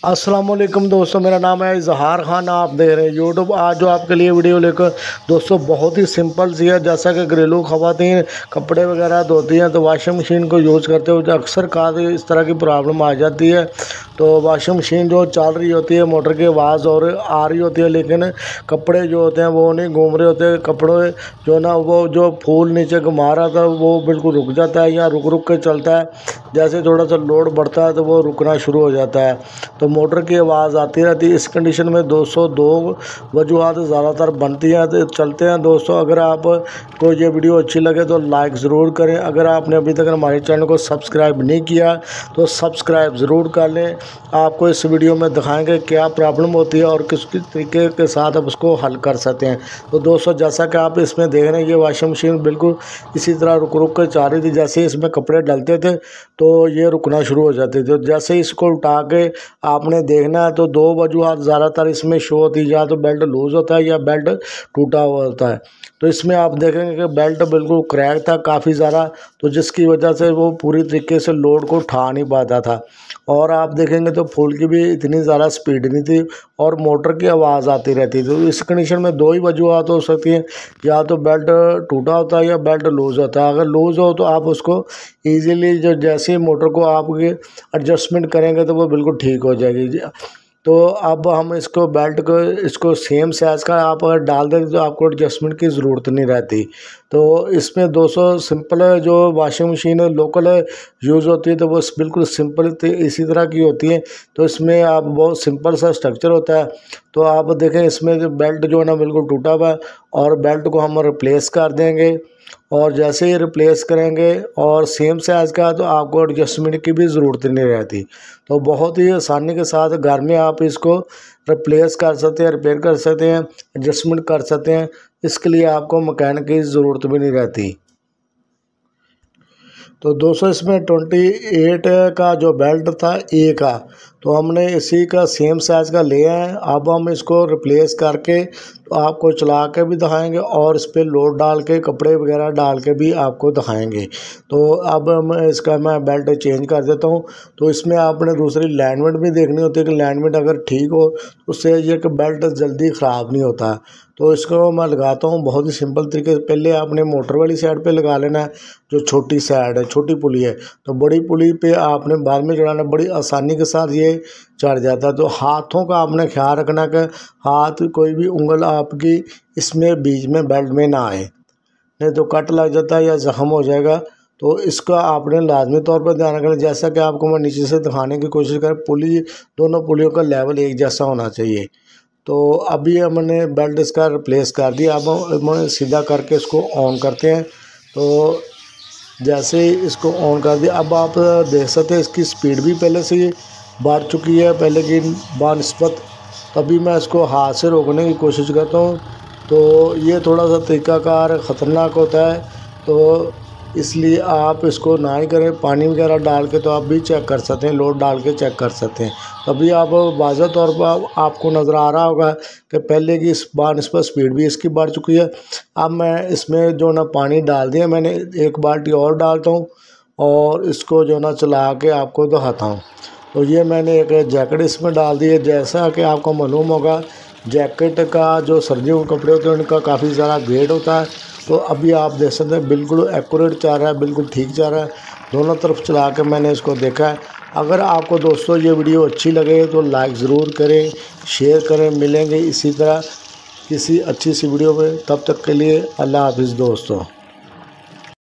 अस्सलाम वालेकुम दोस्तों, मेरा नाम है इजहार खान। आप देख रहे हैं यूट्यूब। आज जो आपके लिए वीडियो लेकर दोस्तों बहुत ही सिंपल सी है। जैसा कि घरेलू ख़वातीन कपड़े वगैरह धोती हैं तो वॉशिंग मशीन को यूज़ करते हुए अक्सर काफ़ी इस तरह की प्रॉब्लम आ जाती है। तो वॉशिंग मशीन जो चल रही होती है, मोटर की आवाज़ और आ रही होती है, लेकिन कपड़े जो होते हैं वो नहीं घूम रहे होते। कपड़े जो ना वो जो फूल नीचे घुमा रहा था वो बिल्कुल रुक जाता है या रुक रुक के चलता है। जैसे थोड़ा सा लोड बढ़ता है तो वो रुकना शुरू हो जाता है। तो मोटर की आवाज़ आती रहती है। इस कंडीशन में 202 वजूहत ज़्यादातर बनती हैं। तो चलते हैं दोस्तों, अगर आपको ये वीडियो अच्छी लगे तो लाइक ज़रूर करें। अगर आपने अभी तक हमारे चैनल को सब्सक्राइब नहीं किया तो सब्सक्राइब ज़रूर कर लें। आपको इस वीडियो में दिखाएंगे क्या प्रॉब्लम होती है और किस तरीके के साथ आप उसको हल कर सकते हैं। तो दोस्तों, जैसा कि आप इसमें देख रहे हैं, ये वॉशिंग मशीन बिल्कुल इसी तरह रुक रुक कर चल रही थी। जैसे इसमें कपड़े डलते थे तो ये रुकना शुरू हो जाते थे। जैसे इसको उठा के आपने देखना है तो दो वजूहत ज़्यादातर इसमें शो होती है, या तो बेल्ट लूज़ होता है या बेल्ट टूटा हुआ होता है। तो इसमें आप देखेंगे कि बेल्ट बिल्कुल क्रैक था काफ़ी ज़्यादा, तो जिसकी वजह से वो पूरी तरीके से लोड को उठा नहीं पाता था। और आप देखेंगे तो फुल की भी इतनी ज़्यादा स्पीड नहीं थी और मोटर की आवाज़ आती रहती थी। तो इस कंडीशन में दो ही वजूहत हो सकती हैं, या तो बेल्ट टूटा होता है या बेल्ट लूज़ होता है। अगर लूज़ हो तो आप उसको ईज़िली जो जैसे ही मोटर को आपके एडजस्टमेंट करेंगे तो वो बिल्कुल ठीक हो जाएगी। तो अब हम इसको बेल्ट को इसको सेम साइज़ का आप अगर डाल दें तो आपको एडजस्टमेंट की ज़रूरत नहीं रहती। तो इसमें 200 सिंपल जो वॉशिंग मशीन लोकल यूज़ होती है तो वो बिल्कुल सिंपल इसी तरह की होती है। तो इसमें आप बहुत सिंपल सा स्ट्रक्चर होता है। तो आप देखें इसमें जो बेल्ट जो है ना बिल्कुल टूटा हुआ है और बेल्ट को हम रिप्लेस कर देंगे। और जैसे ही रिप्लेस करेंगे और सेम साइज़ का तो आपको एडजस्टमेंट की भी ज़रूरत नहीं रहती। तो बहुत ही आसानी के साथ घर में आप इसको रिप्लेस कर सकते हैं, रिपेयर कर सकते हैं, एडजस्टमेंट कर सकते हैं। इसके लिए आपको मैकेनिक की ज़रूरत भी नहीं रहती। तो 200 इसमें 28 का जो बेल्ट था ए का, तो हमने इसी का सेम साइज़ का लिया है। अब हम इसको रिप्लेस करके तो आपको चला के भी दिखाएंगे और इस पर लोड डाल के कपड़े वगैरह डाल के भी आपको दिखाएंगे। तो अब मैं बेल्ट चेंज कर देता हूँ। तो इसमें आपने दूसरी लाइनमेंट भी देखनी होती है कि लाइनमेंट अगर ठीक हो तो उससे ये कि बेल्ट जल्दी ख़राब नहीं होता। तो इसको मैं लगाता हूँ बहुत ही सिंपल तरीके से। पहले आपने मोटर वाली साइड पे लगा लेना है, जो छोटी साइड है, छोटी पुली है। तो बड़ी पुली पे आपने बाद में चढ़ाना, बड़ी आसानी के साथ ये चढ़ जाता है। तो हाथों का आपने ख्याल रखना कि हाथ कोई भी उंगल आपकी इसमें बीच में बेल्ट में ना आए, नहीं तो कट लग जाता है या ज़ख्म हो जाएगा। तो इसका आपने लाजमी तौर पर ध्यान रखना। जैसा कि आपको मैं नीचे से दिखाने की कोशिश करें, पुली दोनों पुलियों का लेवल एक जैसा होना चाहिए। तो अभी हमने बेल्ट इसका रिप्लेस कर दिया। अब हम सीधा करके इसको ऑन करते हैं। तो जैसे ही इसको ऑन कर दिया, अब आप देख सकते हैं इसकी स्पीड भी पहले से बढ़ चुकी है पहले की बानिस्बत। तभी मैं इसको हाथ से रोकने की कोशिश करता हूँ। तो ये थोड़ा सा तरीक़ाकार ख़तरनाक होता है, तो इसलिए आप इसको ना ही करें। पानी वगैरह डाल के तो आप भी चेक कर सकते हैं, लोड डाल के चेक कर सकते हैं। तभी आप वाज़ह तौर पर आपको नज़र आ रहा होगा कि पहले की इस बानिस्बत स्पीड भी इसकी बढ़ चुकी है। अब मैं इसमें जो ना पानी डाल दिया, मैंने एक बाल्टी और डालता हूँ और इसको जो ना चला के आपको दिखाता हूँ। तो ये मैंने एक जैकेट इसमें डाल दी है। जैसा कि आपको मालूम होगा, जैकेट का जो सर्दियों के कपड़े होते हैं उनका काफ़ी ज़्यादा वेट होता है। तो अभी आप देख सकते हैं बिल्कुल एक्यूरेट चल रहा है, बिल्कुल ठीक चल रहा है। दोनों तरफ चला के मैंने इसको देखा है। अगर आपको दोस्तों ये वीडियो अच्छी लगे तो लाइक ज़रूर करें, शेयर करें। मिलेंगे इसी तरह किसी अच्छी सी वीडियो में, तब तक के लिए अल्लाह हाफिज़ दोस्तों।